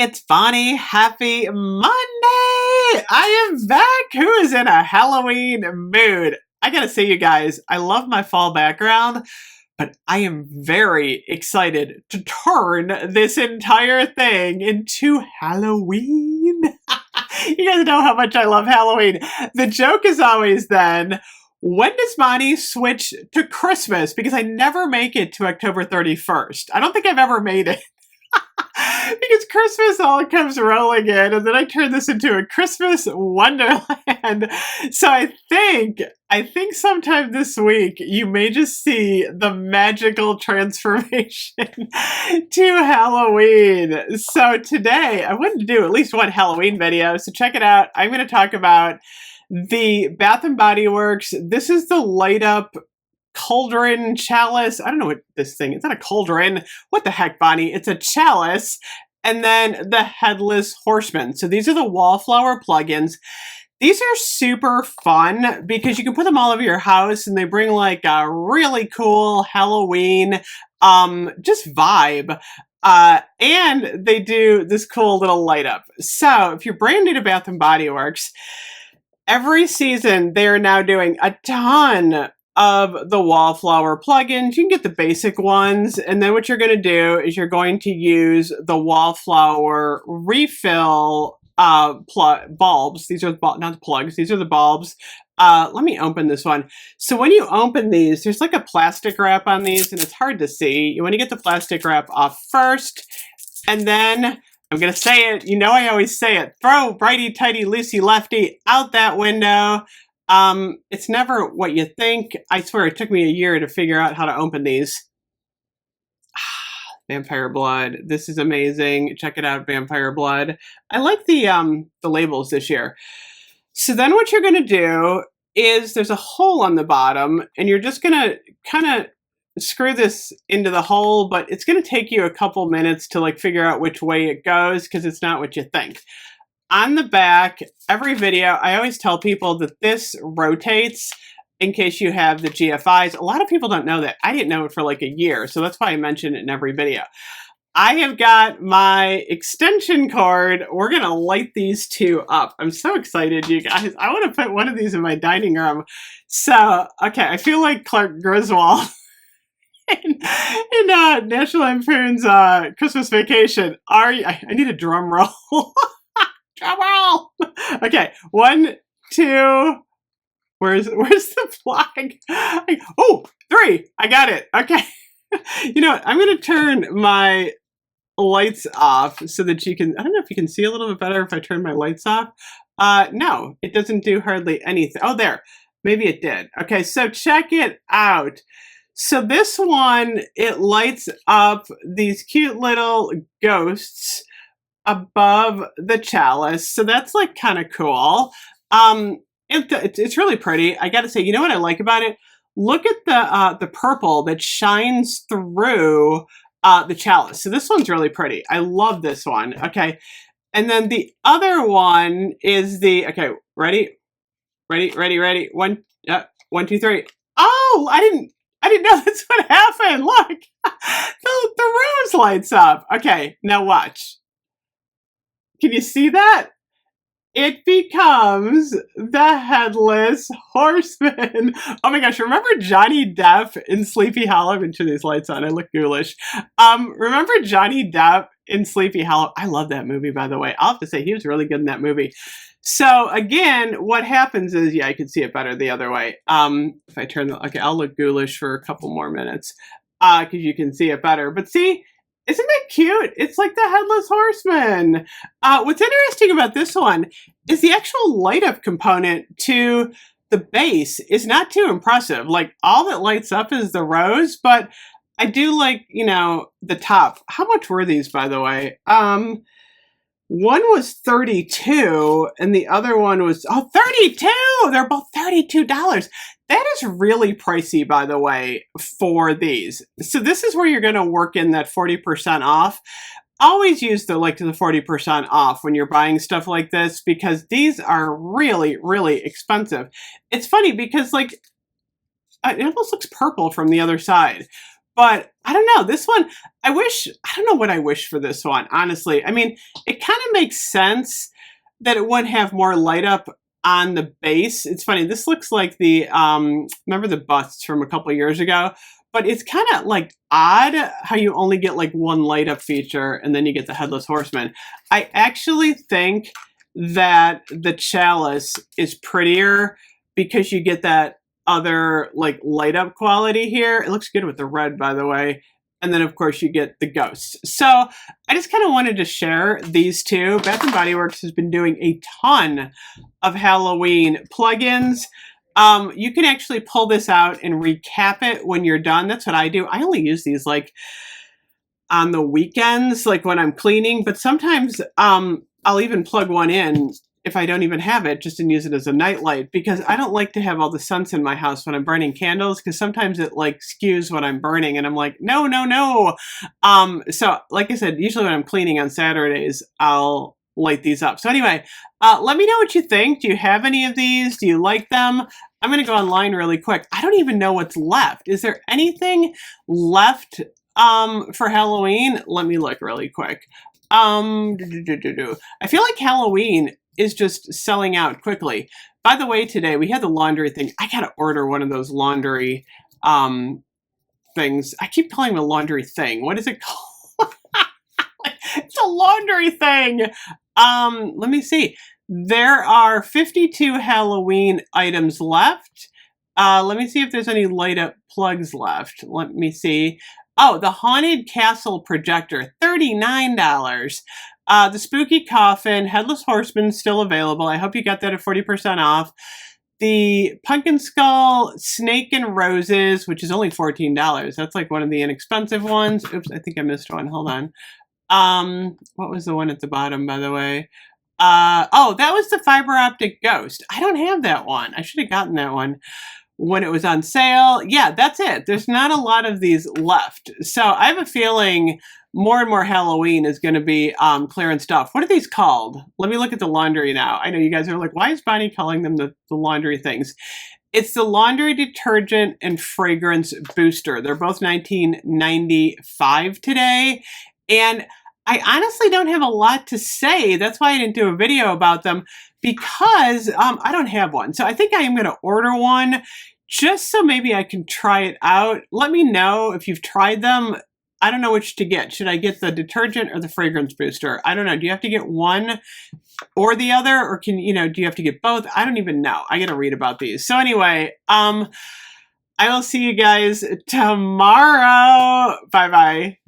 It's Bonnie. Happy Monday! I am back. Who is in a Halloween mood? I gotta say, you guys, I love my fall background, but I am very excited to turn this entire thing into Halloween. You guys know how much I love Halloween. The joke is always then, when does Bonnie switch to Christmas? Because I never make it to October 31st. I don't think I've ever made it. Because Christmas all comes rolling in, and then I turn this into a Christmas wonderland. So I think sometime this week you may just see the magical transformation to Halloween. So today I wanted to do at least one Halloween video, so check it out. I'm going to talk about the Bath & Body Works. This is the light up cauldron chalice. I don't know what this thing, it's not a cauldron. What the heck, Bonnie? It's a chalice. And then the Headless Horseman. So these are the Wallflower plugins. These are super fun because you can put them all over your house and they bring like a really cool Halloween just vibe. And they do this cool little light up. So if you're brand new to Bath & Body Works, every season they are now doing a ton of the Wallflower plugins. You can get the basic ones, and then what you're going to do is you're going to use the Wallflower refill bulbs. These are not the plugs, these are the bulbs. Let me open this one. So when you open these, there's like a plastic wrap on these, and it's hard to see. You want to get the plastic wrap off first, and then I'm going to say it, you know I always say it, throw righty-tighty, loosey-lefty out that window. It's never what you think. I swear it took me a year to figure out how to open these. Vampire blood. This is amazing. Check it out, Vampire blood. I like the labels this year. So then what you're going to do is there's a hole on the bottom, and you're just going to kind of screw this into the hole, but it's going to take you a couple minutes to like figure out which way it goes because it's not what you think. On the back, every video, I always tell people that this rotates in case you have the GFIs. A lot of people don't know that. I didn't know it for like a year, so that's why I mention it in every video. I have got my extension cord. We're going to light these two up. I'm so excited, you guys. I want to put one of these in my dining room. So, okay, I feel like Clark Griswold in National Lampoon's Christmas Vacation. I need a drum roll. Drum roll! Okay, 1, 2, where's the flag? Oh, 3, I got it. Okay. You know what, I'm going to turn my lights off so that you can, I don't know if you can see a little bit better if I turn my lights off. No, it doesn't do hardly anything. Oh, there. Maybe it did. Okay, so check it out. So this one, it lights up these cute little ghosts above the chalice. So that's like kind of cool. It's really pretty. I gotta say, you know what I like about it? Look at the purple that shines through the chalice. So this one's really pretty. I love this one. Okay. And then the other one is okay, ready? Ready. 1, 2, 3. Oh, I didn't know that's what happened. Look, the rose lights up. Okay, now watch. Can you see that? It becomes the Headless Horseman. Oh my gosh, remember Johnny Depp in Sleepy Hollow? I'm going to turn these lights on, I look ghoulish. Remember Johnny Depp in Sleepy Hollow? I love that movie, by the way. I'll have to say, he was really good in that movie. So again, what happens is, yeah, I can see it better the other way. If I turn okay, I'll look ghoulish for a couple more minutes, because you can see it better. But see, isn't that cute? It's like the Headless Horseman. What's interesting about this one is the actual light up component to the base is not too impressive. Like, all that lights up is the rose, but I do like, you know, the top. How much were these, by the way? One was $32 and the other one was, oh, $32! They're both $32. That is really pricey, by the way, for these. So this is where you're going to work in that 40% off. Always use the 40% off when you're buying stuff like this, because these are really, really expensive. It's funny because it almost looks purple from the other side. But I don't know, this one, I don't know what I wish for this one, honestly. I mean, it kind of makes sense that it wouldn't have more light up on the base. It's funny, this looks like the, remember the busts from a couple years ago? But it's kind of like odd how you only get like one light up feature and then you get the Headless Horseman. I actually think that the chalice is prettier because you get that other like light up quality here. It looks good with the red, by the way. And then of course you get the ghosts. So I just kind of wanted to share these two. Bath and Body Works has been doing a ton of Halloween plugins. You can actually pull this out and recap it when you're done. That's what I do. I only use these like on the weekends, like when I'm cleaning, but sometimes I'll even plug one in if I don't even have it, just and use it as a nightlight, because I don't like to have all the scents in my house when I'm burning candles, because sometimes it like skews what I'm burning and I'm like, no, no, no. So like I said, usually when I'm cleaning on Saturdays, I'll light these up. So anyway, let me know what you think. Do you have any of these? Do you like them? I'm going to go online really quick. I don't even know what's left. Is there anything left for Halloween? Let me look really quick. I feel like Halloween is just selling out quickly. By the way, today we had the laundry thing. I gotta order one of those laundry things. I keep calling it a laundry thing. What is it called? It's a laundry thing. Let me see. There are 52 Halloween items left. Let me see if there's any light up plugs left. Let me see. Oh, the Haunted Castle Projector, $39. The Spooky Coffin, Headless Horseman, still available. I hope you got that at 40% off. The Pumpkin Skull Snake and Roses, which is only $14. That's like one of the inexpensive ones. Oops, I think I missed one. Hold on. What was the one at the bottom, by the way? Oh, that was the Fiber Optic Ghost. I don't have that one. I should have gotten that one when it was on sale. Yeah, that's it. There's not a lot of these left. So I have a feeling more and more Halloween is going to be clearance stuff. What are these called? Let me look at the laundry now. I know you guys are like, why is Bonnie calling them the laundry things? It's the Laundry Detergent and Fragrance Booster. They're both $19.95 today. And I honestly don't have a lot to say. That's why I didn't do a video about them, because I don't have one. So I think I am going to order one just so maybe I can try it out. Let me know if you've tried them. I don't know which to get. Should I get the detergent or the fragrance booster? I don't know. Do you have to get one or the other? Or do you have to get both? I don't even know. I got to read about these. So anyway, I will see you guys tomorrow. Bye-bye.